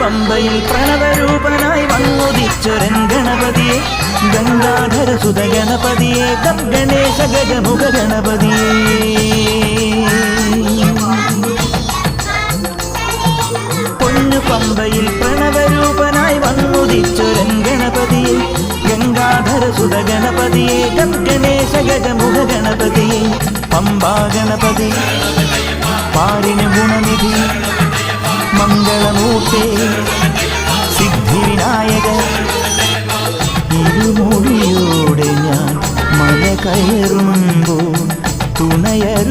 പമ്പയിൽ പ്രണവരൂപനായി വന്നുദിച്ചൊരൻ ഗണപതിയെ ഗംഗാധര സുത ഗണപതിയെ ഗണേശ ഗജമുഖ ഗണപതിയെ പൊന്നു പമ്പയിൽ പ്രണവരൂപനായി വന്നുദിച്ചൊരൻ ഗണപതിയെ ഗംഗാധര സുത ഗണപതിയെ ഗണേശ ഗജമുഖ ഗണപതിയെ പമ്പാ ഗണപതി പാരിന് ഗുണനിധി മംഗളമൂർത്തേ സിദ്ധിവിനായക ഇരുമൊഴിയോടെ ഞാൻ മല കയറുമ്പോൾ തുണയരു